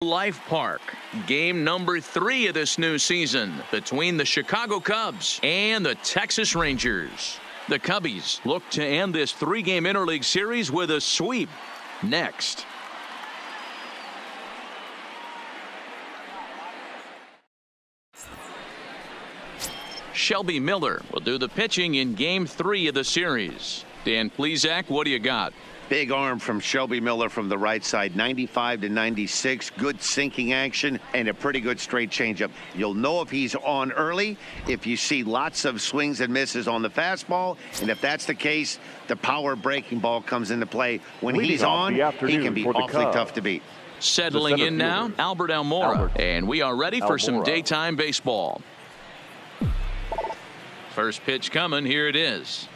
Life Park. Game number 3 of this new season between the Chicago Cubs and the Texas Rangers. The Cubbies look to end this 3-game interleague series with a sweep. Next. Shelby Miller will do the pitching in Game 3 of the series. Dan Plesac, what do you got? Big arm from Shelby Miller from the right side, 95 to 96. Good sinking action and a pretty good straight changeup. You'll know if he's on early if you see lots of swings and misses on the fastball. And if that's the case, the power breaking ball comes into play. When he's on, he can be awfully tough to beat. Settling in now, Albert Almora. And we are ready for some daytime baseball. First pitch coming. Here it is.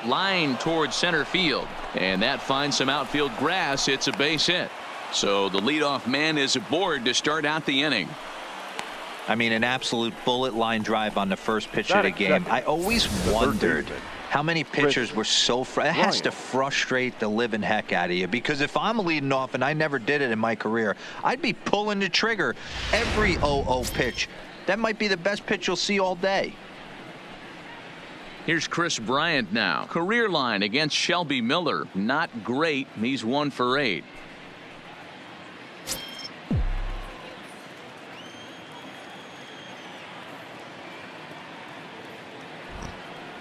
Line towards center field, and that finds some outfield grass. It's a base hit. So the leadoff man is aboard to start out the inning. I mean, an absolute bullet line drive on the first pitch of the game. I always wondered how many pitchers were so it has to frustrate the living heck out of you, because if I'm leading off, and I never did it in my career, I'd be pulling the trigger every 0-0 pitch. That might be the best pitch you'll see all day. Here's Chris Bryant now. Career line against Shelby Miller. Not great. He's 1 for 8.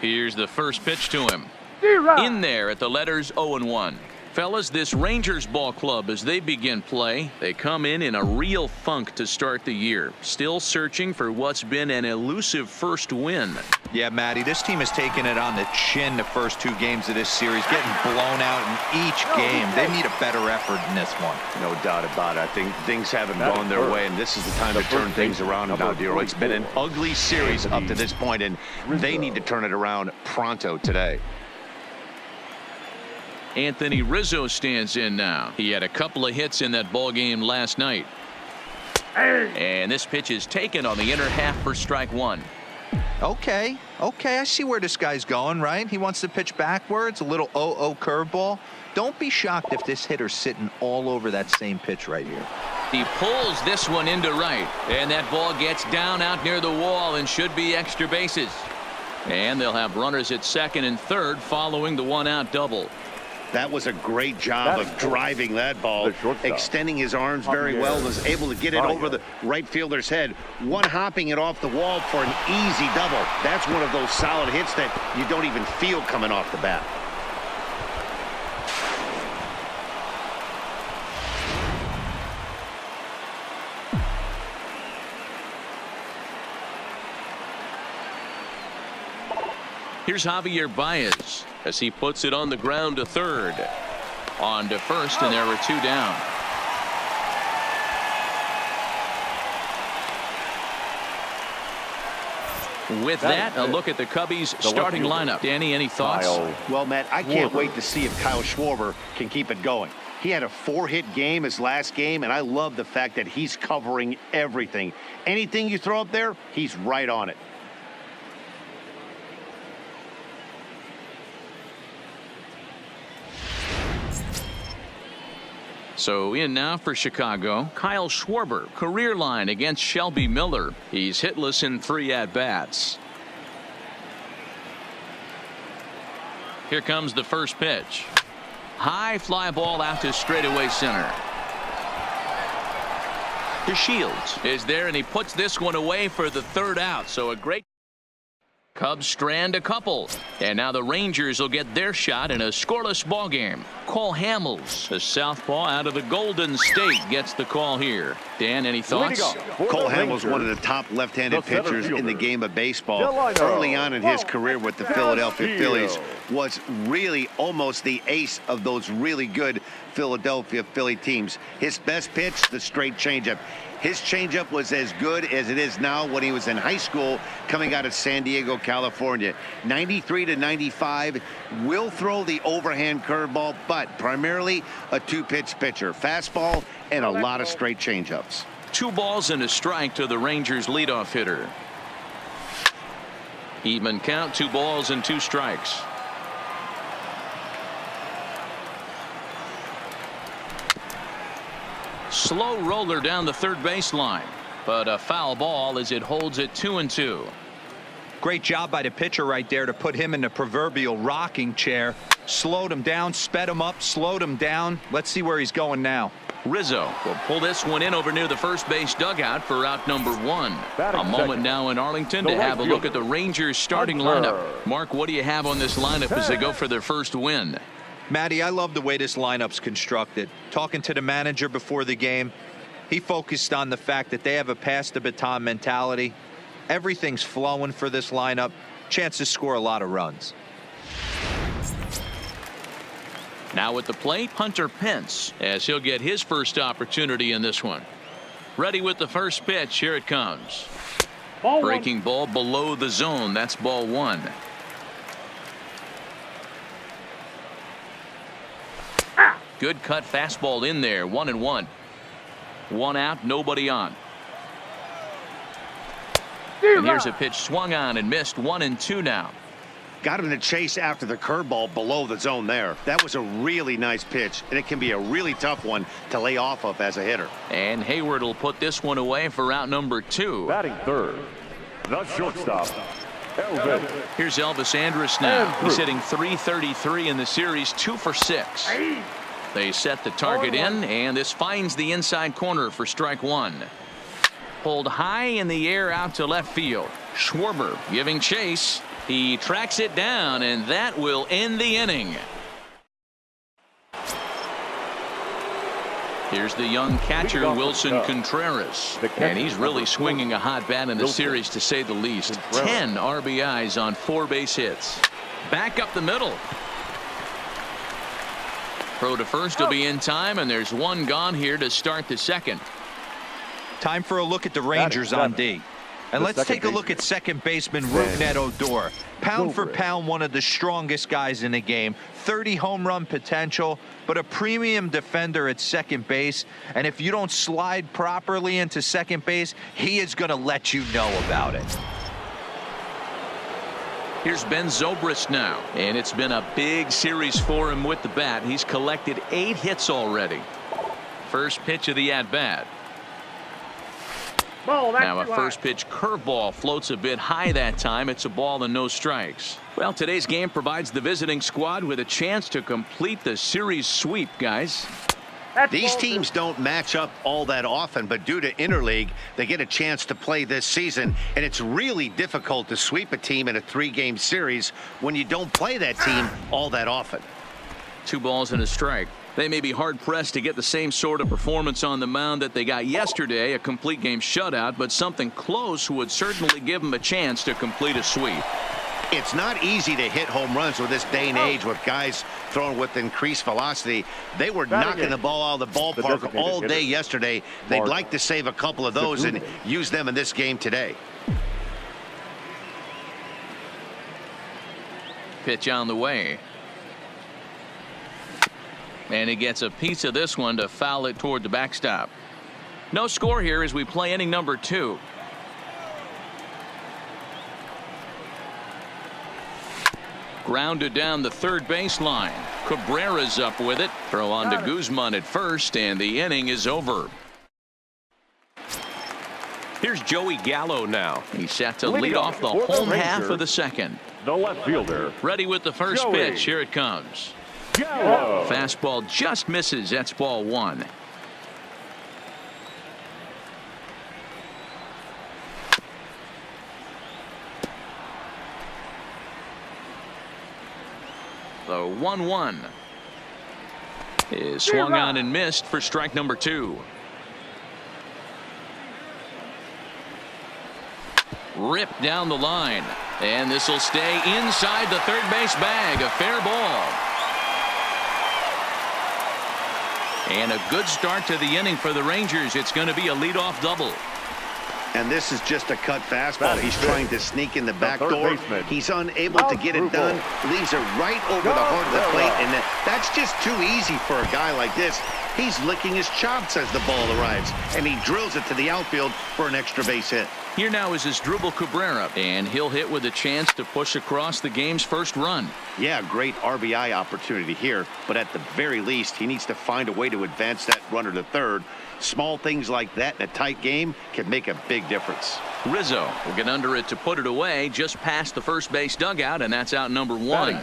Here's the first pitch to him. In there at the letters 0-1. Fellas, this Rangers ball club, as they begin play, they come in a real funk to start the year. Still searching for what's been an elusive first win. Yeah, Matty, this team has taken it on the chin the first 2 games of this series, getting blown out in each game. They need a better effort in this one. No doubt about it. I think things haven't gone their way, and this is the time to turn things around now, Dero. It's been an ugly series up to this point, and they need to turn it around pronto today. Anthony Rizzo stands in now. He had a couple of hits in that ball game last night. And this pitch is taken on the inner half for strike 1. Okay, I see where this guy's going, right? He wants to pitch backwards, a little 0-0 curveball. Don't be shocked if this hitter's sitting all over that same pitch right here. He pulls this one into right, and that ball gets down out near the wall and should be extra bases. And they'll have runners at second and third following the 1-out double. That was a great job of driving that ball, extending his arms very well, was able to get it over the right fielder's head, one-hopping it off the wall for an easy double. That's one of those solid hits that you don't even feel coming off the bat. Here's Javier Baez as he puts it on the ground to third. On to first, and there are 2 down. With that, a look at the Cubbies' starting lineup. Danny, any thoughts? Well, Matt, I can't wait to see if Kyle Schwarber can keep it going. He had a 4-hit game his last game, and I love the fact that he's covering everything. Anything you throw up there, he's right on it. So in now for Chicago, Kyle Schwarber. Career line against Shelby Miller. He's hitless in 3 at-bats. Here comes the first pitch. High fly ball out to straightaway center. Shields is there, and he puts this one away for the 3rd out. So a great Cubs strand a couple, and now the Rangers will get their shot in a scoreless ball game. Cole Hamels, the southpaw out of the Golden State, gets the call here. Dan, any thoughts? Cole Hamels, one of the top left-handed pitchers in the game of baseball. Early on in his career with the Philadelphia Phillies, was really almost the ace of those really good Philadelphia Philly teams. His best pitch, the straight changeup. His changeup was as good as it is now when he was in high school coming out of San Diego, California. 93 to 95, will throw the overhand curveball, but primarily a 2-pitch pitcher. Fastball and a lot of straight changeups. 2 balls and a strike to the Rangers leadoff hitter. Even count, 2 balls and 2 strikes. Slow roller down the third baseline, but a foul ball as it holds it 2-2. Great job by the pitcher right there to put him in the proverbial rocking chair. Slowed him down, sped him up, slowed him down. Let's see where he's going now. Rizzo will pull this one in over near the first base dugout for out number 1. A moment now in Arlington to have a look at the Rangers starting lineup. Mark, what do you have on this lineup as they go for their first win? Matty, I love the way this lineup's constructed. Talking to the manager before the game, he focused on the fact that they have a pass the baton mentality. Everything's flowing for this lineup. Chance to score a lot of runs. Now at the plate, Hunter Pence, as he'll get his first opportunity in this one. Ready with the first pitch. Here it comes. Breaking ball below the zone. That's ball 1. Good cut fastball in there. 1-1. 1 out, nobody on. And here's a pitch swung on and missed. 1-2 now. Got him to chase after the curveball below the zone there. That was a really nice pitch, and it can be a really tough one to lay off of as a hitter. And Hayward will put this one away for out number 2. Batting third, the shortstop, Elvis. Here's Elvis Andrus now. He's hitting .333 in the series, 2 for 6. They set the target in, and this finds the inside corner for strike 1. Pulled high in the air out to left field. Schwarber giving chase. He tracks it down, and that will end the inning. Here's the young catcher, Wilson Contreras. And he's really swinging a hot bat in the series, to say the least. 10 RBIs on 4 base hits. Back up the middle. Throw to first will be in time, and there's one gone here to start the second. Time for a look at the Rangers on D. And let's take a look at second baseman Rougned Odor. Pound for pound, one of the strongest guys in the game. 30 home run potential, but a premium defender at second base. And if you don't slide properly into second base, he is going to let you know about it. Here's Ben Zobrist now, and it's been a big series for him with the bat. He's collected 8 hits already. First pitch of the at-bat. Now a first pitch curveball floats a bit high that time. It's a ball and no strikes. Well, today's game provides the visiting squad with a chance to complete the series sweep, guys. These teams don't match up all that often, but due to interleague, they get a chance to play this season, and it's really difficult to sweep a team in a 3-game series when you don't play that team all that often. 2 balls and a strike. They may be hard-pressed to get the same sort of performance on the mound that they got yesterday, a complete game shutout, but something close would certainly give them a chance to complete a sweep. It's not easy to hit home runs with this day and age with guys throwing with increased velocity. They were knocking the ball out of the ballpark all day yesterday. They'd like to save a couple of those and use them in this game today. Pitch on the way. And he gets a piece of this one to foul it toward the backstop. No score here as we play inning number 2. Grounded down the third baseline. Cabrera's up with it. Throw on to Guzman at first, and the inning is over. Here's Joey Gallo now. He's set to lead off the home half of the second. The left fielder. Ready with the first pitch. Here it comes. Gallo. Fastball just misses. That's ball 1. The 1-1 is swung on and missed for strike number 2. Ripped down the line, and this will stay inside the third base bag. A fair ball. And a good start to the inning for the Rangers. It's going to be a leadoff double. And this is just a cut fastball. He's trying to sneak in the back door. He's unable to get it done. Leaves it right over the heart of the plate. And that's just too easy for a guy like this. He's licking his chops as the ball arrives, and he drills it to the outfield for an extra base hit. Here now is Asdrubal Cabrera, and he'll hit with a chance to push across the game's first run. Yeah, great RBI opportunity here, but at the very least, he needs to find a way to advance that runner to third. Small things like that in a tight game can make a big difference. Rizzo will get under it to put it away just past the first base dugout, and that's out number one.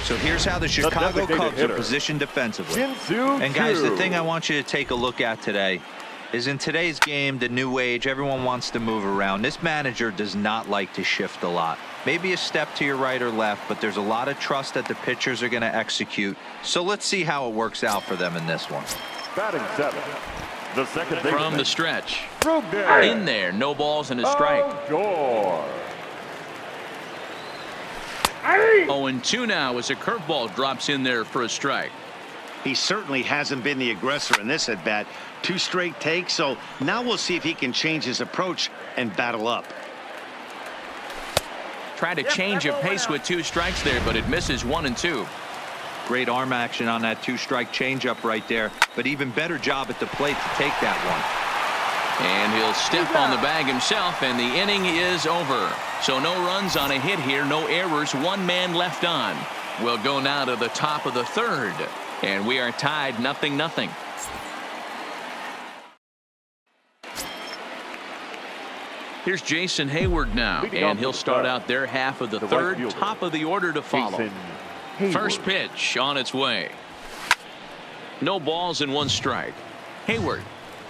So here's how the Chicago Cubs are positioned defensively. And guys, the thing I want you to take a look at today is in today's game, the new age, everyone wants to move around. This manager does not like to shift a lot. Maybe a step to your right or left, but there's a lot of trust that the pitchers are going to execute. So let's see how it works out for them in this one. Batting seven, the second baseman. From the stretch. Brugge. In there, no balls and a strike. Odor. 0-2 now as a curveball drops in there for a strike. He certainly hasn't been the aggressor in this at bat. 2 straight takes, so now we'll see if he can change his approach and battle up. Try to change of pace with 2 strikes there, but it misses 1 and 2. Great arm action on that 2-strike changeup right there, but even better job at the plate to take that one. And he'll step on the bag himself, and the inning is over. So no runs on a hit here, no errors, 1 man left on. We'll go now to the top of the third, and we are tied 0-0. Here's Jason Hayward now, and he'll start out their half of the third, top of the order to follow. First pitch on its way. No balls and 1 strike. Hayward,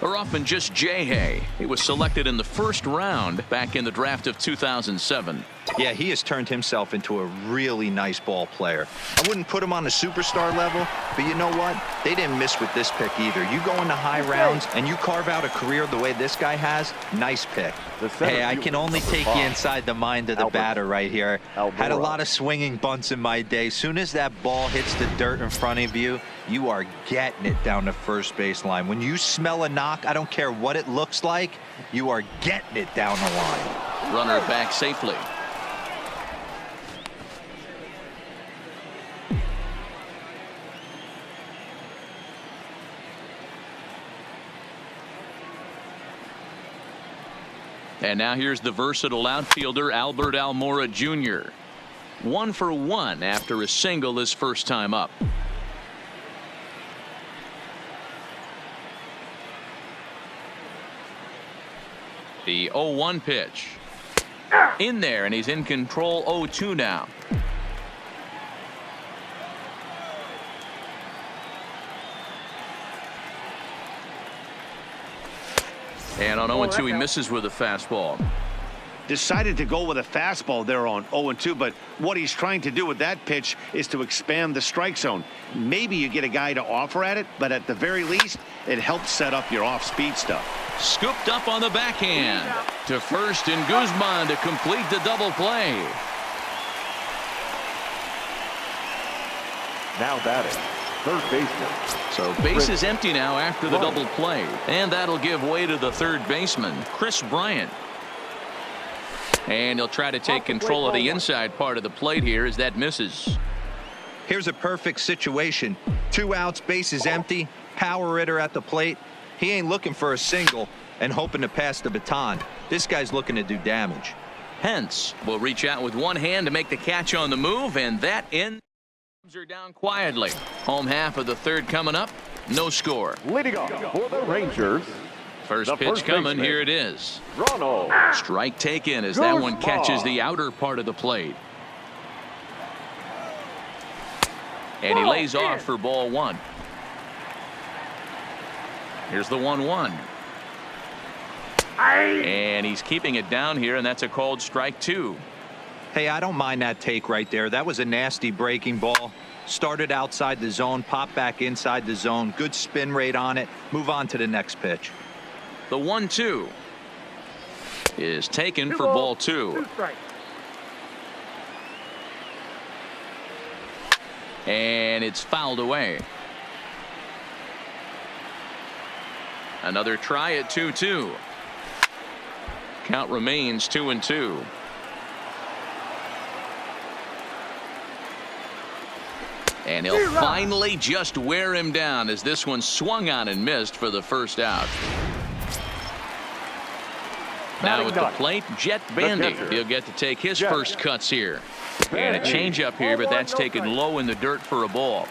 or often just J-Hay. He was selected in the first round back in the draft of 2007. Yeah, he has turned himself into a really nice ball player. I wouldn't put him on the superstar level, but you know what? They didn't miss with this pick either. You go into high rounds and you carve out a career the way this guy has, nice pick. Hey, I can only take you inside the mind of the batter right here. Had a lot of swinging bunts in my day. Soon as that ball hits the dirt in front of you, you are getting it down the first baseline. When you smell a knock, I don't care what it looks like, you are getting it down the line. Runner back safely. And now here's the versatile outfielder Albert Almora Jr. 1 for 1 after a single his first time up. The 0-1 pitch. In there, and he's in control. 0-2 now. And on 0-2, he misses with a fastball. Decided to go with a fastball there on 0-2, but what he's trying to do with that pitch is to expand the strike zone. Maybe you get a guy to offer at it, but at the very least, it helps set up your off-speed stuff. Scooped up on the backhand. To first, and Guzman to complete the double play. Now batting, third baseman. So base is empty now after the double play. And that'll give way to the third baseman, Chris Bryant. And he'll try to take control of the inside part of the plate here as that misses. Here's a perfect situation. 2 outs, base is empty, power hitter at the plate. He ain't looking for a single and hoping to pass the baton. This guy's looking to do damage. Hence will reach out with 1 hand to make the catch on the move, and that ends. Are down quietly. Home half of the third coming up. No score. Leading off for the Rangers. First pitch coming. Here it is. Ronald. Strike taken as that one catches the outer part of the plate. And he lays off for ball 1. Here's the 1-1. And he's keeping it down here, and that's a called strike 2. Hey, I don't mind that take right there. That was a nasty breaking ball. Started outside the zone, popped back inside the zone. Good spin rate on it. Move on to the next pitch. The 1-2 is taken for ball 2. And it's fouled away. Another try at 2-2. Count remains 2-2. And he'll finally just wear him down as this one swung on and missed for the first out. Now at the plate, Jet Bandy. He'll get to take his first cuts here. And a changeup here, but that's taken low in the dirt for a ball.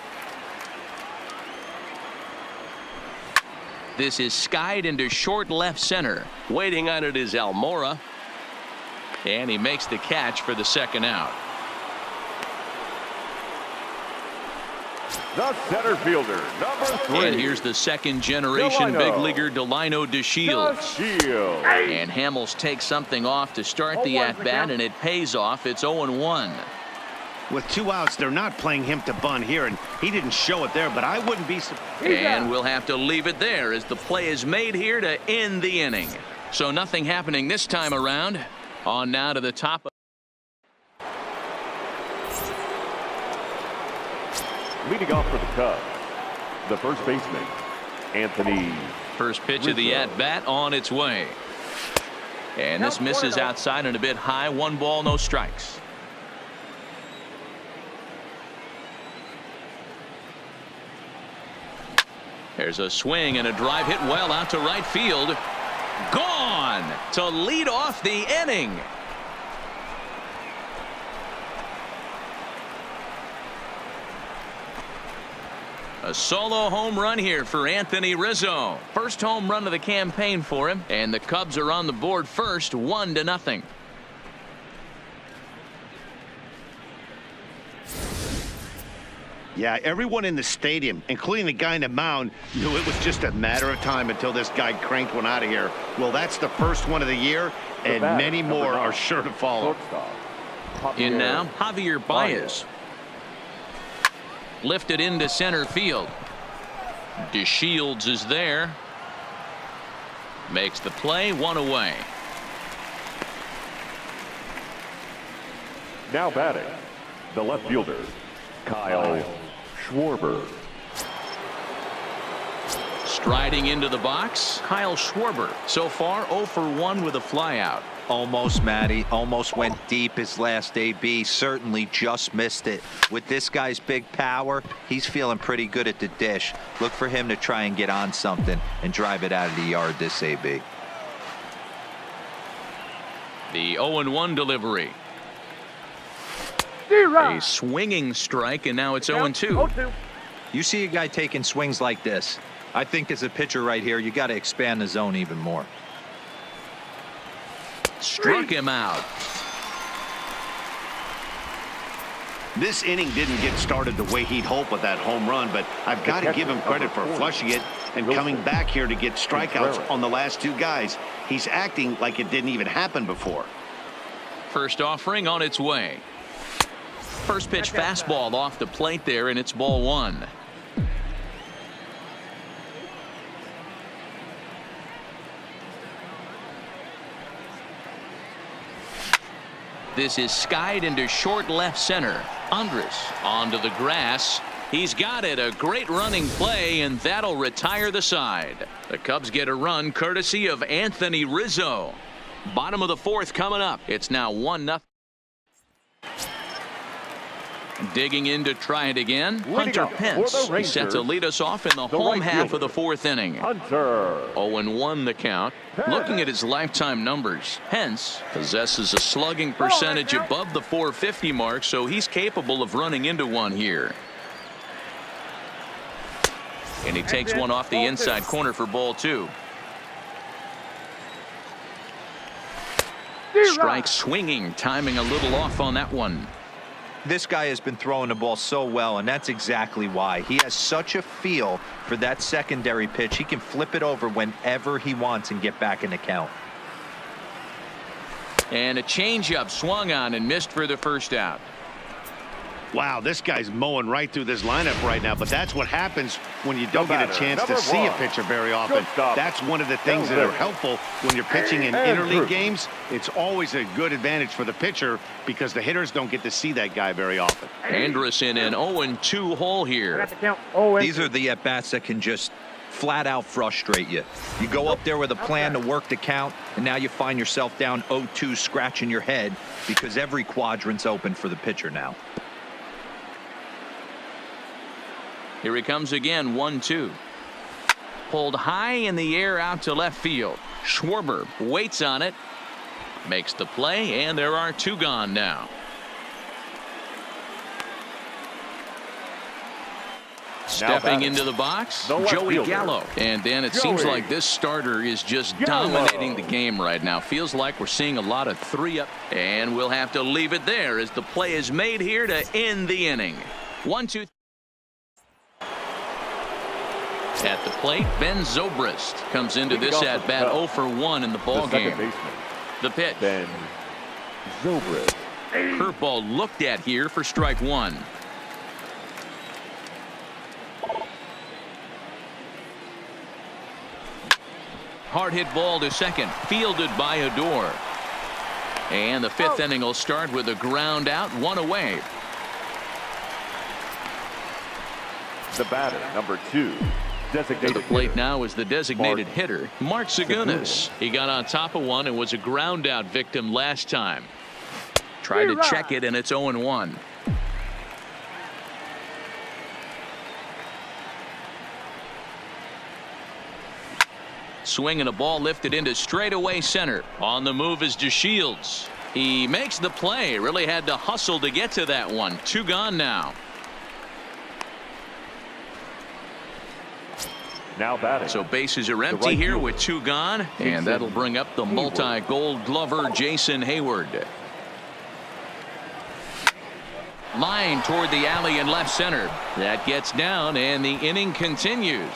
This is skied into short left center. Waiting on it is Almora. And he makes the catch for the second out. The center fielder, number 3. And here's the second generation big leaguer Delino DeShields. And Hamels takes something off to start the at bat, and it pays off. It's 0-1. With 2 outs, they're not playing him to bunt here, and he didn't show it there, but I wouldn't be surprised. And we'll have to leave it there as the play is made here to end the inning. So nothing happening this time around. On now to the top. Leading off for the Cubs, the first baseman, Anthony. First pitch of the at-bat on its way. And this misses outside and a bit high. 1 ball, no strikes. There's a swing and a drive hit well out to right field. Gone to lead off the inning. A solo home run here for Anthony Rizzo. First home run of the campaign for him, and the Cubs are on the board first, 1-0. Yeah, everyone in the stadium, including the guy in the mound, knew it was just a matter of time until this guy cranked one out of here. Well, that's the first one of the year, and many more are sure to follow. In now, Javier Baez. Lifted into center field. DeShields is there. Makes the play, 1 away. Now batting, the left fielder, Kyle Schwarber. Striding into the box, Kyle Schwarber. So far 0 for 1 with a flyout. Almost, Matty. Almost went deep his last AB. Certainly just missed it. With this guy's big power, he's feeling pretty good at the dish. Look for him to try and get on something and drive it out of the yard this AB. The 0-1 delivery. A swinging strike, and now it's 0-2. You see a guy taking swings like this. I think as a pitcher right here, you got to expand the zone even more. Struck him out. This inning didn't get started the way he'd hoped with that home run, but I've got to give him credit for flushing it and coming back here to get strikeouts on the last 2 guys. He's acting like it didn't even happen before. First offering on its way. First pitch fastball off the plate there, and it's ball 1. This is skied into short left center. Andres onto the grass. He's got it. A great running play, and that'll retire the side. The Cubs get a run courtesy of Anthony Rizzo. Bottom of the 4th coming up. It's now 1-0. Digging in to try it again. Hunter Pence. He set to lead us off in the home half of the 4th inning. 0-1 the count. Looking at his lifetime numbers, Pence possesses a slugging percentage above the .450 mark, so he's capable of running into one here. And he takes one off the inside corner for ball 2. Strike swinging, timing a little off on that one. This guy has been throwing the ball so well, and that's exactly why. He has such a feel for that secondary pitch. He can flip it over whenever he wants and get back in the count. And a changeup swung on and missed for the first out. Wow, this guy's mowing right through this lineup right now, but that's what happens when you don't get a chance to see a pitcher very often. That's one of the things that are helpful when you're pitching in interleague games. It's always a good advantage for the pitcher because the hitters don't get to see that guy very often. Andrus in an 0-2 hole here. These are the at-bats that can just flat out frustrate you. You go up there with a plan to work the count, and now you find yourself down 0-2 scratching your head because every quadrant's open for the pitcher now. Here he comes again, 1-2. Pulled high in the air out to left field. Schwarber waits on it. Makes the play, and there are 2 gone now. Stepping into the box, Joey Gallo. And then it seems like this starter is just dominating the game right now. Feels like we're seeing a lot of 3-up. And we'll have to leave it there as the play is made here to end the inning. 1-2. At the plate, Ben Zobrist comes into this at bat 0 for 1 in the ball game. The pitch. Ben Zobrist. Curveball looked at here for strike 1. Hard hit ball to second, fielded by Odor. And the 5th inning will start with a ground out, 1 away. The batter, number 2. To the plate now is the designated hitter, Mark Segunas. He got on top of one and was a ground out victim last time. Tried to check it, and it's 0-1. Swing and a ball lifted into straightaway center. On the move is DeShields. He makes the play. Really had to hustle to get to that one. 2 gone now. Now batting. So bases are empty here with 2 gone, and that'll bring up the multi-gold glover Jason Hayward. Line toward the alley in left center. That gets down, and the inning continues.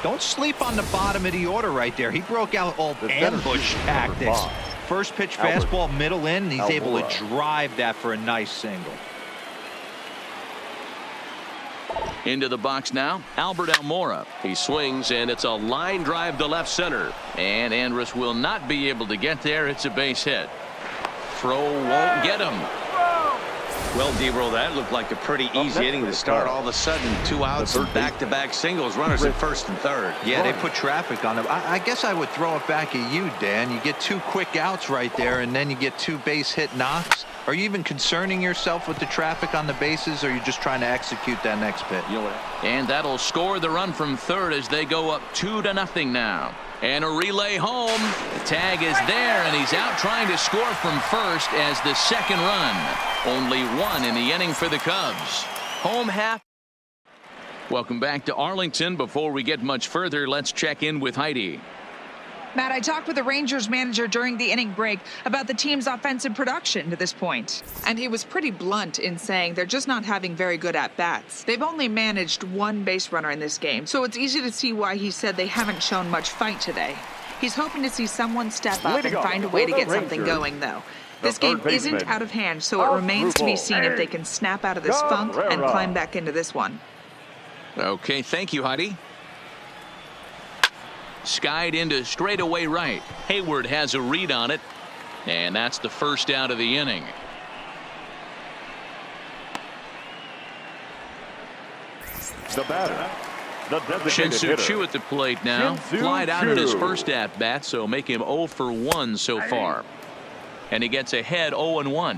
Don't sleep on the bottom of the order right there. He broke out all ambush tactics. First pitch fastball middle in, and he's able to drive that for a nice single. Into the box now, Albert Almora. He swings, and it's a line drive to left center. And Andrus will not be able to get there. It's a base hit. Throw won't get him. Well, D-Roll, that looked like a pretty easy inning to start. All of a sudden, 2 outs and back-to-back singles, runners at first and third. Yeah, they put traffic on him. I guess I would throw it back at you, Dan. You get 2 quick outs right there, and then you get 2 base hit knocks. Are you even concerning yourself with the traffic on the bases, or are you just trying to execute that next pitch? And that'll score the run from third as they go up 2-0 now. And a relay home. The tag is there, and he's out trying to score from first as the second run. Only 1 in the inning for the Cubs. Home half. Welcome back to Arlington. Before we get much further, let's check in with Heidi. Matt, I talked with the Rangers manager during the inning break about the team's offensive production to this point. And he was pretty blunt in saying they're just not having very good at-bats. They've only managed 1 base runner in this game, so it's easy to see why he said they haven't shown much fight today. He's hoping to see someone step up and find a way to get something going, though. This game isn't out of hand, so it remains to be seen if they can snap out of this funk and climb back into this one. Okay, thank you, Heidi. Skied into straightaway right. Hayward has a read on it, and that's the first out of the inning. The batter, the Shin-Soo Choo at the plate now. Flied out in his first at bat, so make him 0 for 1 so far. And he gets ahead 0-1.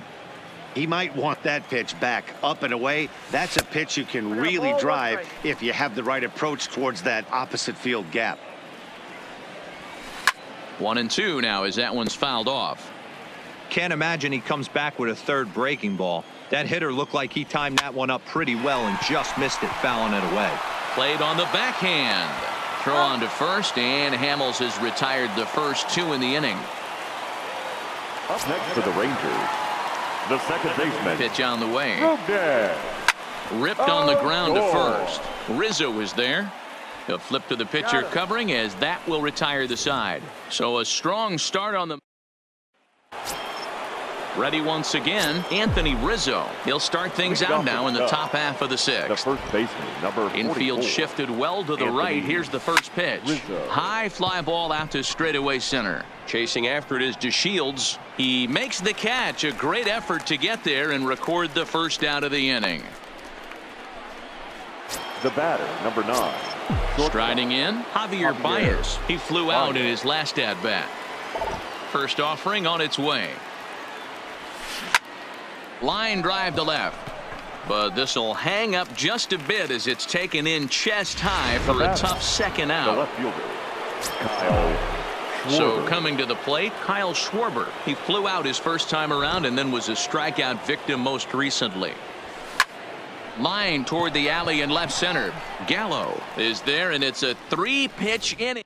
He might want that pitch back, up and away. That's a pitch you can really drive if you have the right approach towards that opposite field gap. 1-2 now as that one's fouled off. Can't imagine he comes back with a third breaking ball. That hitter looked like he timed that one up pretty well and just missed it, fouling it away. Played on the backhand. Throw on to first, and Hamels has retired the first 2 in the inning. Up next for the Rangers, the second baseman. Pitch on the way. Rodon. Ripped on the ground to first. Rizzo is there. A flip to the pitcher covering as that will retire the side. So a strong start on the. Ready once again, Anthony Rizzo. He'll start things out now in the top half of the 6th. The first baseman, number 44. Infield shifted well to the right. Here's the first pitch. Rizzo. High fly ball out to straightaway center. Chasing after it is DeShields. He makes the catch. A great effort to get there and record the first out of the inning. The batter, number 9. Striding in, Javier Baez. He flew out in his last at bat. First offering on its way. Line drive to left. But this will hang up just a bit as it's taken in chest high for a tough second The out. left fielder, Kyle So Schwarber. coming to the plate, Kyle Schwarber. He flew out his first time around and then was a strikeout victim most recently. Line toward the alley in left center. Gallo is there, and it's a 3-pitch inning.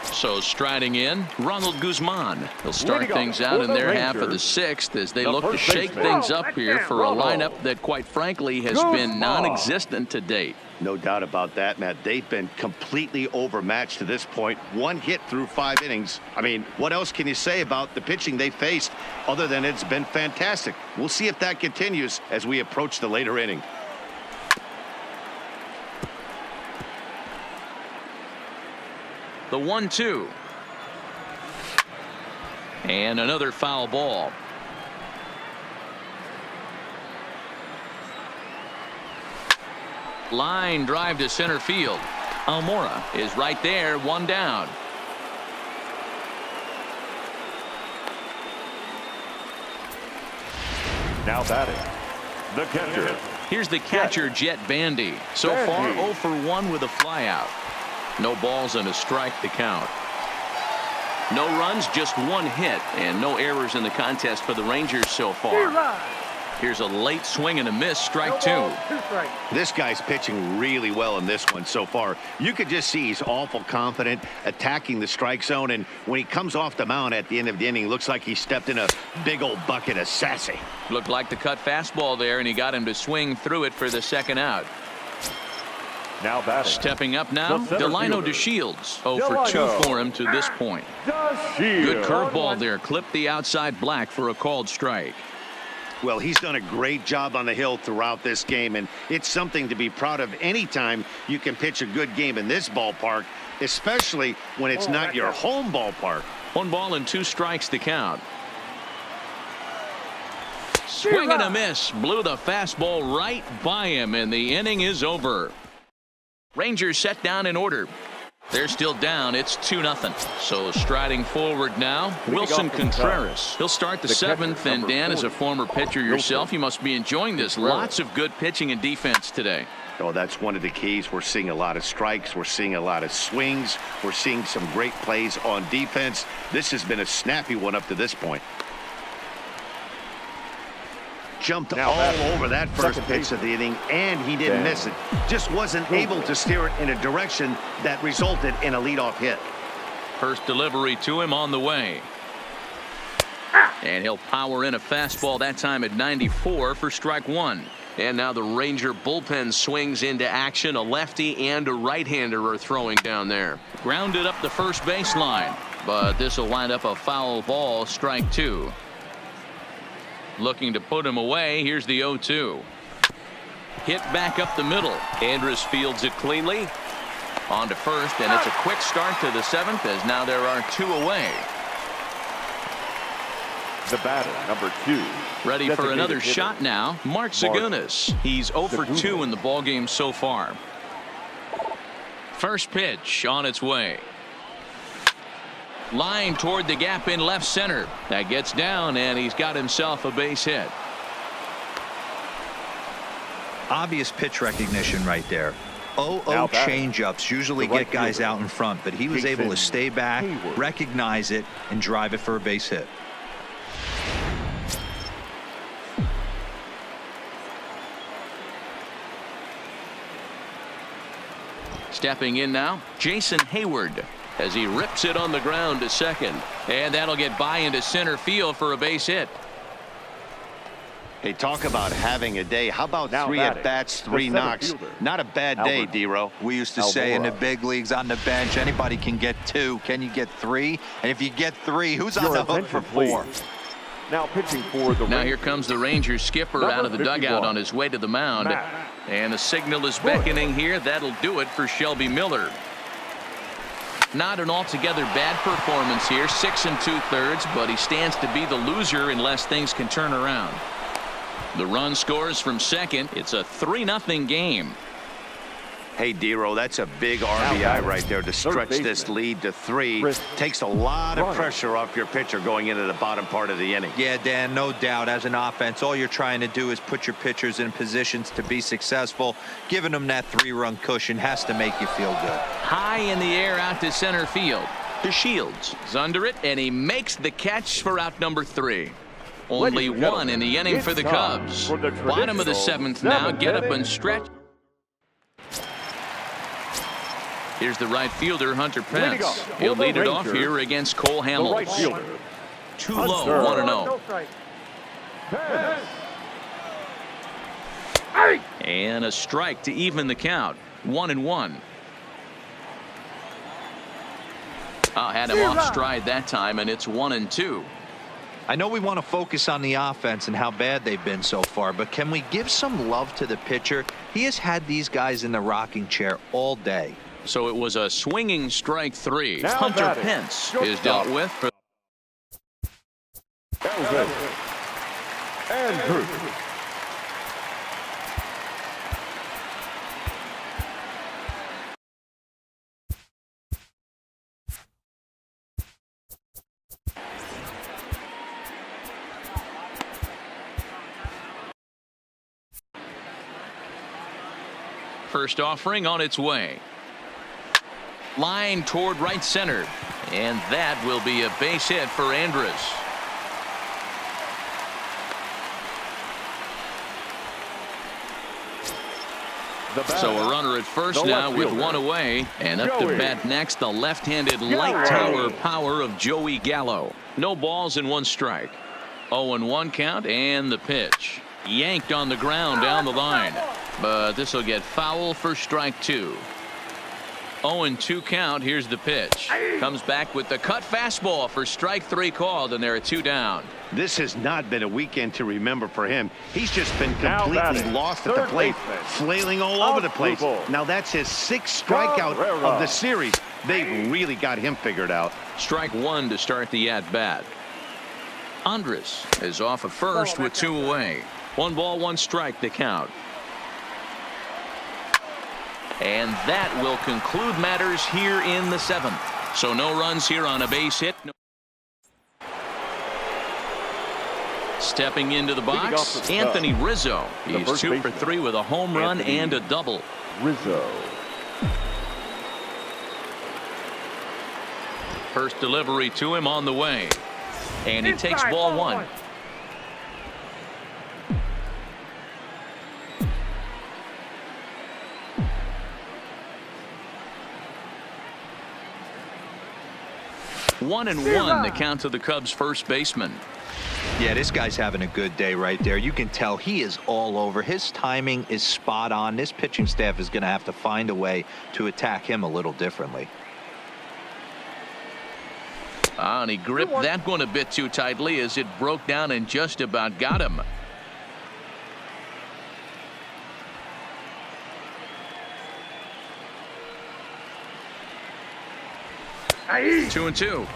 So striding in, Ronald Guzman. He'll start things out in their half of the 6th as they look to shake things up here for a lineup that, quite frankly, has been non-existent to date. No doubt about that, Matt. They've been completely overmatched to this point. 1 hit through 5 innings. I mean, what else can you say about the pitching they faced other than it's been fantastic? We'll see if that continues as we approach the later inning. The 1-2. And another foul ball. Line drive to center field. Almora is right there, 1 down. Now batting, the catcher. Here's the catcher, Jet Bandy. So far, 0 for 1 with a flyout. No balls and a strike to count. No runs, just 1 hit, and no errors in the contest for the Rangers so far. Here's a late swing and a miss, strike 2. This guy's pitching really well in this one so far. You could just see he's awful confident attacking the strike zone, and when he comes off the mound at the end of the inning, looks like he stepped in a big old bucket of sassy. Looked like the cut fastball there, and he got him to swing through it for the second out. Now batting, Stepping up now, the center Delino fielder, DeShields. 0 for 2 for him to this point. Good curveball there. Clipped the outside black for a called strike. Well, he's done a great job on the hill throughout this game, and it's something to be proud of anytime you can pitch a good game in this ballpark, especially when it's not your home ballpark. 1 ball and 2 strikes to count. Swing and a miss. Blew the fastball right by him, and the inning is over. Rangers set down in order. They're still down. It's 2-0. So striding forward now, Wilson Contreras. He'll start the 7th, and Dan, as a former pitcher yourself, you must be enjoying this. Lots of good pitching and defense today. Oh, that's one of the keys. We're seeing a lot of strikes. We're seeing a lot of swings. We're seeing some great plays on defense. This has been a snappy one up to this point. Jumped all over that first pitch of the inning, and he didn't miss it. Just wasn't able to steer it in a direction that resulted in a leadoff hit. First delivery to him on the way. And he'll power in a fastball that time at 94 for strike 1. And now the Ranger bullpen swings into action. A lefty and a right-hander are throwing down there. Grounded up the first baseline, but this will wind up a foul ball, strike 2. Looking to put him away. Here's the 0-2. Hit back up the middle. Andrus fields it cleanly. On to first, and it's a quick start to the 7th as now there are 2 away. The batter, number 2. Ready for another shot now. Mark Zagunis. He's 0 for 2 in the ballgame so far. First pitch on its way. Line toward the gap in left center. That gets down, and he's got himself a base hit. Obvious pitch recognition right there. 0-0 changeups usually get guys out in front, but he was able to stay back, recognize it, and drive it for a base hit. Stepping in now, Jason Hayward, as he rips it on the ground to second, and that'll get by into center field for a base hit. Hey, talk about having a day. How about 3 at-bats, 3 knocks? Not a bad day, D-Row. We used to say in the big leagues on the bench, anybody can get 2. Can you get 3? And if you get 3, who's on the hook for 4? Now pitching for the Now here comes the Rangers skipper out of the dugout on his way to the mound. And the signal is beckoning here. That'll do it for Shelby Miller. Not an altogether bad performance here. 6 2/3, but he stands to be the loser unless things can turn around. The run scores from second. It's a 3-0 game. Hey, Dero, that's a big RBI right there to stretch this lead to 3. Takes a lot of pressure off your pitcher going into the bottom part of the inning. Yeah, Dan, no doubt. As an offense, all you're trying to do is put your pitchers in positions to be successful. Giving them that 3-run cushion has to make you feel good. High in the air out to center field. To Shields is under it, and he makes the catch for out number 3. Only one in the inning for the Cubs. Bottom of the 7th now. Get up and stretch. Here's the right fielder, Hunter Pence. He'll lead it off here against Cole Hamels. Too low, 1-0. And a strike to even the count. 1-1. Had him off stride that time, and it's 1-2. I know we want to focus on the offense and how bad they've been so far, but can we give some love to the pitcher? He has had these guys in the rocking chair all day. So it was a swinging strike 3. Now Hunter Pence is dealt with. Elvin Andrew. First offering on its way. Line toward right center. And that will be a base hit for Andrus. So a runner at first now with one away. And up to bat next, the left-handed light tower power of Joey Gallo. No balls and 1 strike. 0-1 count and the pitch. Yanked on the ground down the line. But this will get foul for strike 2. 0-2 count. Here's the pitch. Comes back with the cut fastball for strike 3 called, and there are 2 down. This has not been a weekend to remember for him. He's just been completely lost at the plate, flailing all over the place. Now that's his 6th strikeout of the series. They've really got him figured out. Strike 1 to start the at-bat. Andrus is off at first with 2 away. 1 ball, 1 strike to count. And that will conclude matters here in the 7th. So no runs here on a base hit. Stepping into the box, Anthony Rizzo. He's 2 for 3 with a home run and a double. Rizzo. First delivery to him on the way. And he takes ball 1. One and 1 the count to the Cubs first baseman. Yeah, this guy's having a good day right there. You can tell he is all over. His timing is spot on. This pitching staff is going to have to find a way to attack him a little differently. And he gripped that one a bit too tightly as it broke down and just about got him. Aye. 2-2.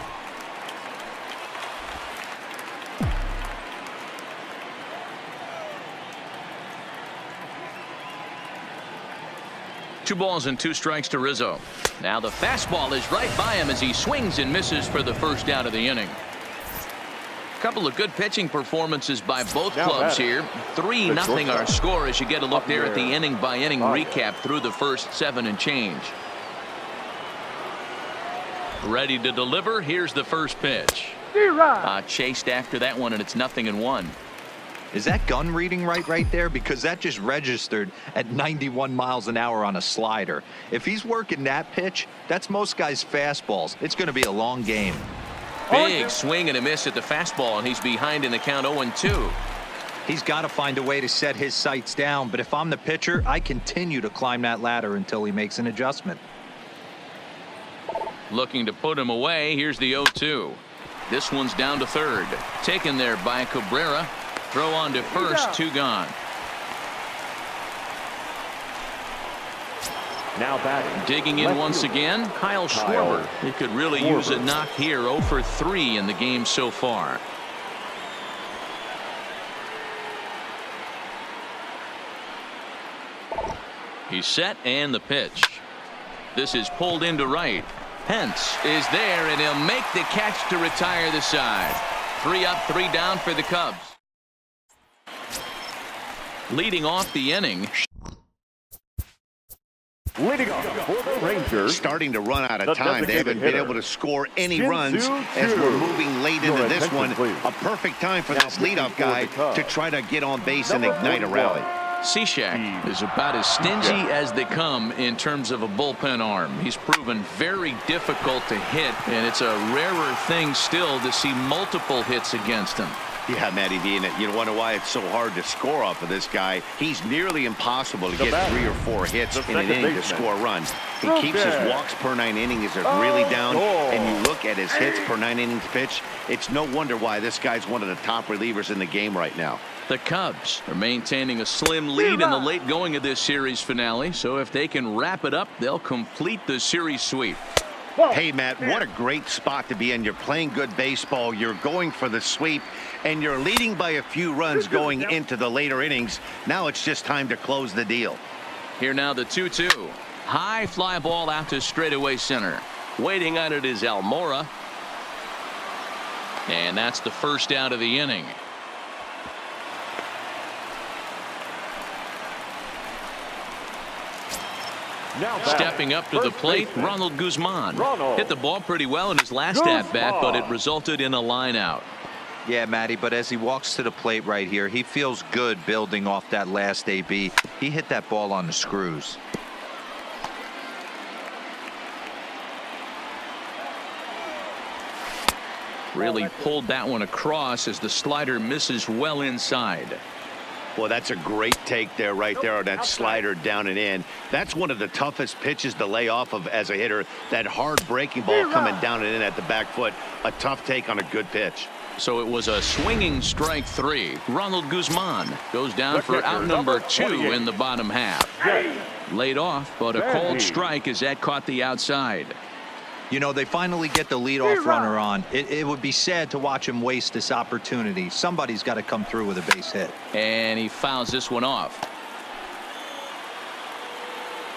Two balls and 2 strikes to Rizzo. Now the fastball is right by him as he swings and misses for the first out of the inning. A couple of good pitching performances by both clubs here. 3-0 our score as you get a look there at the inning by inning recap through the first 7 and change. Ready to deliver. Here's the first pitch. Chased after that one, and it's 0-1. Is that gun reading right there? Because that just registered at 91 miles an hour on a slider. If he's working that pitch, that's most guys' fastballs. It's going to be a long game. Big swing and a miss at the fastball, and he's behind in the count 0-2. He's got to find a way to set his sights down, but if I'm the pitcher, I continue to climb that ladder until he makes an adjustment. Looking to put him away. Here's the 0-2. This one's down to third. Taken there by Cabrera. Throw on to first. 2 gone. Now batting. Digging in once again, Kyle Schwarber. He could really use a knock here. 0 for 3 in the game so far. He's set and the pitch. This is pulled into right. Pence is there, and he'll make the catch to retire the side. 3 up, 3 down for the Cubs. Leading off the inning. Leading off for the Rangers. Starting to run out of time. They haven't been able to score any runs as we're moving late into this one. A perfect time for this leadoff guy to try to get on base and ignite a rally. Cishek is about as stingy as they come in terms of a bullpen arm. He's proven very difficult to hit, and it's a rarer thing still to see multiple hits against him. Yeah, Matty V, and you wonder why it's so hard to score off of this guy. He's nearly impossible to get 3 or 4 hits in an inning to score runs. He keeps his walks per 9 innings really down, and you look at his hits per 9 innings pitch, it's no wonder why this guy's one of the top relievers in the game right now. The Cubs are maintaining a slim lead in the late going of this series finale, so if they can wrap it up, they'll complete the series sweep. Hey, Matt, what a great spot to be in. You're playing good baseball. You're going for the sweep, and you're leading by a few runs going into the later innings. Now it's just time to close the deal. Here now the 2-2. High fly ball out to straightaway center. Waiting on it is Almora. And that's the first out of the inning. Stepping up to the plate, Ronald Guzman. Hit the ball pretty well in his last at-bat, but it resulted in a line out. Yeah, Matty, but as he walks to the plate right here, he feels good building off that last AB. He hit that ball on the screws. Really pulled that one across as the slider misses well inside. Well, that's a great take there, right there on that slider down and in. That's one of the toughest pitches to lay off of as a hitter. That hard breaking ball coming down and in at the back foot. A tough take on a good pitch. So it was a swinging strike 3. Ronald Guzman goes down for out number 2 in the bottom half. Laid off, but a called strike as that caught the outside. You know, they finally get the leadoff runner on. It would be sad to watch him waste this opportunity. Somebody's got to come through with a base hit. And he fouls this one off.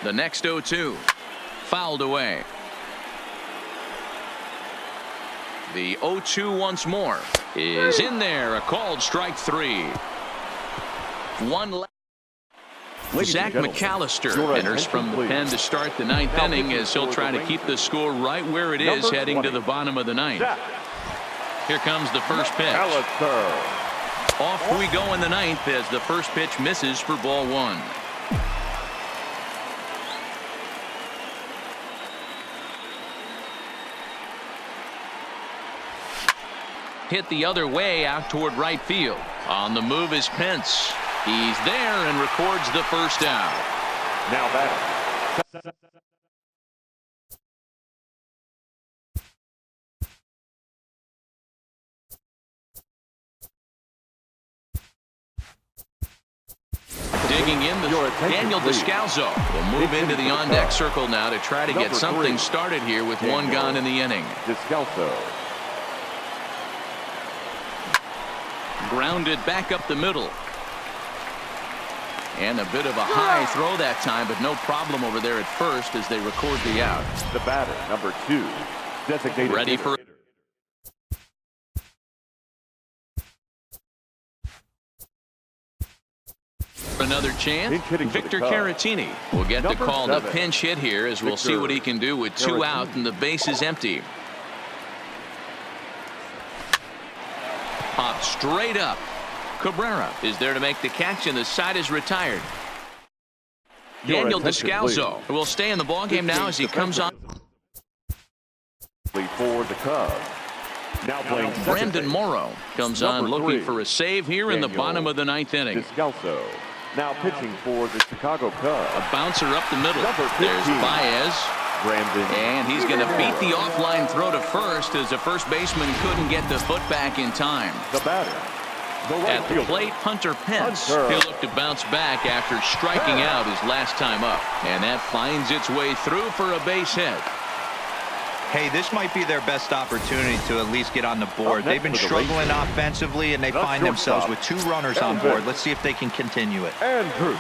The next 0-2. Fouled away. The 0-2 once more is in there. A called strike 3. One left. Zach McAllister enters from the pen to start the 9th inning as he'll try to keep the score right where it is heading to the bottom of the 9th. Here comes the first pitch. Off we go in the 9th as the first pitch misses for ball 1. Hit the other way out toward right field. On the move is Pence. He's there and records the first out. Now batting. Digging in, Daniel Descalzo will move into the on-deck circle now to try to get something started here with one gone in the inning. Descalzo. Grounded back up the middle. And a bit of a high throw that time, but no problem over there at first as they record the out. The batter, number 2, designated ready for another chance. Victor Caratini will get the call to pinch hit here as we'll see what he can do with 2 out and the base is empty. Pop straight up. Cabrera is there to make the catch, and the side is retired. Daniel Descalzo will stay in the ballgame now as he comes on. For the Cubs. Now playing Brandon Morrow comes on looking for a save here in the bottom of the 9th inning. Descalzo now pitching for the Chicago Cubs. A bouncer up the middle. There's Baez. And he's going to beat the offline throw to first as the first baseman couldn't get the foot back in time. The batter. At the plate, Hunter Pence. He'll look to bounce back after striking out his last time up. And that finds its way through for a base hit. Hey, this might be their best opportunity to at least get on the board. They've been struggling offensively, and they find themselves with 2 runners on board. Let's see if they can continue it. Andrew.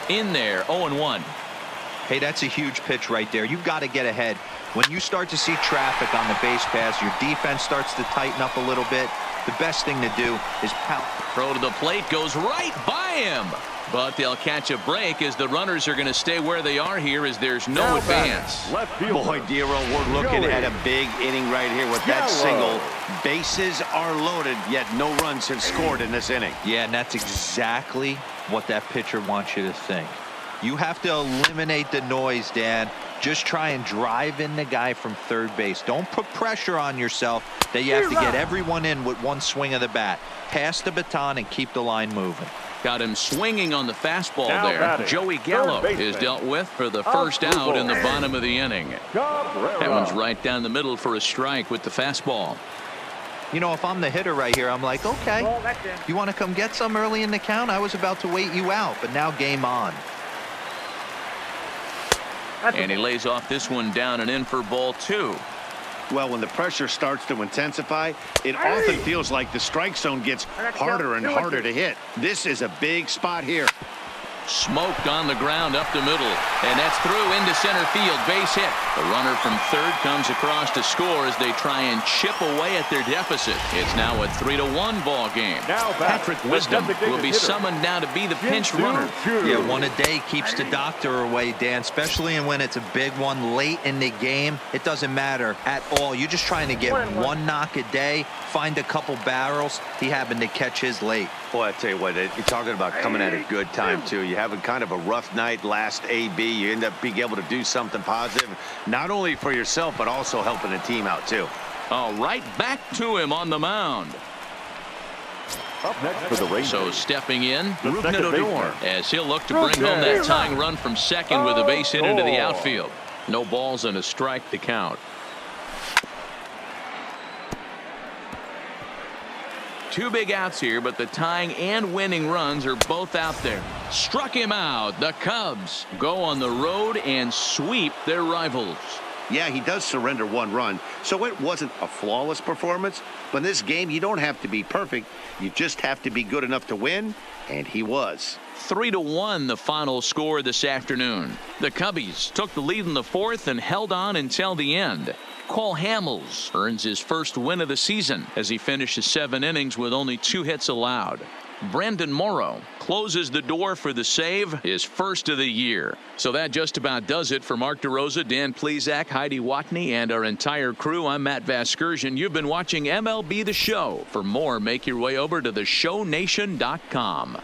In there, 0-1. Hey, that's a huge pitch right there. You've got to get ahead. When you start to see traffic on the base pass, your defense starts to tighten up a little bit. The best thing to do is pound. Throw to the plate goes right by him. But they'll catch a break as the runners are going to stay where they are here as there's no advance. Boy, Dero, we're looking at a big inning right here with that single. Bases are loaded, yet no runs have scored in this inning. Yeah, and that's exactly what that pitcher wants you to think. You have to eliminate the noise, Dan. Just try and drive in the guy from third base. Don't put pressure on yourself that you have to get everyone in with one swing of the bat. Pass the baton and keep the line moving. Got him swinging on the fastball there. Joey Gallo is dealt with for the first out in the bottom of the inning. That one's right down the middle for a strike with the fastball. You know, if I'm the hitter right here, I'm like, okay, you want to come get some early in the count? I was about to wait you out, but now game on. And he lays off this one down and in for ball 2. Well, when the pressure starts to intensify, it often feels like the strike zone gets harder and harder to hit. This is a big spot here. Smoked on the ground up the middle, and that's through into center field. Base hit. The runner from third comes across to score as they try and chip away at their deficit. It's now a 3-1 ball game. Patrick Wisdom will be summoned now to be the pinch runner. Yeah, one a day keeps the doctor away, Dan, especially when it's a big one late in the game. It doesn't matter at all. You're just trying to get one knock a day, find a couple barrels. He happened to catch his late. Boy, I tell you what, you're talking about coming at a good time, too. You're having kind of a rough night last AB. You end up being able to do something positive, not only for yourself, but also helping the team out, too. All right, back to him on the mound. Up next for the Rangers. So stepping in, Rougned Odor, as he'll look to bring home that tying run from second with a base hit into the outfield. No balls and a strike to count. Two big outs here, but the tying and winning runs are both out there. Struck him out. The Cubs go on the road and sweep their rivals. Yeah, he does surrender one run, so it wasn't a flawless performance. But in this game, you don't have to be perfect. You just have to be good enough to win, and he was. 3-1 the final score this afternoon. The Cubbies took the lead in the fourth and held on until the end. Cole Hamels earns his first win of the season as he finishes 7 innings with only 2 hits allowed. Brandon Morrow closes the door for the save, his first of the year. So that just about does it for Mark DeRosa, Dan Plesac, Heidi Watney, and our entire crew. I'm Matt Vasgersian. You've been watching MLB The Show. For more, make your way over to theshownation.com.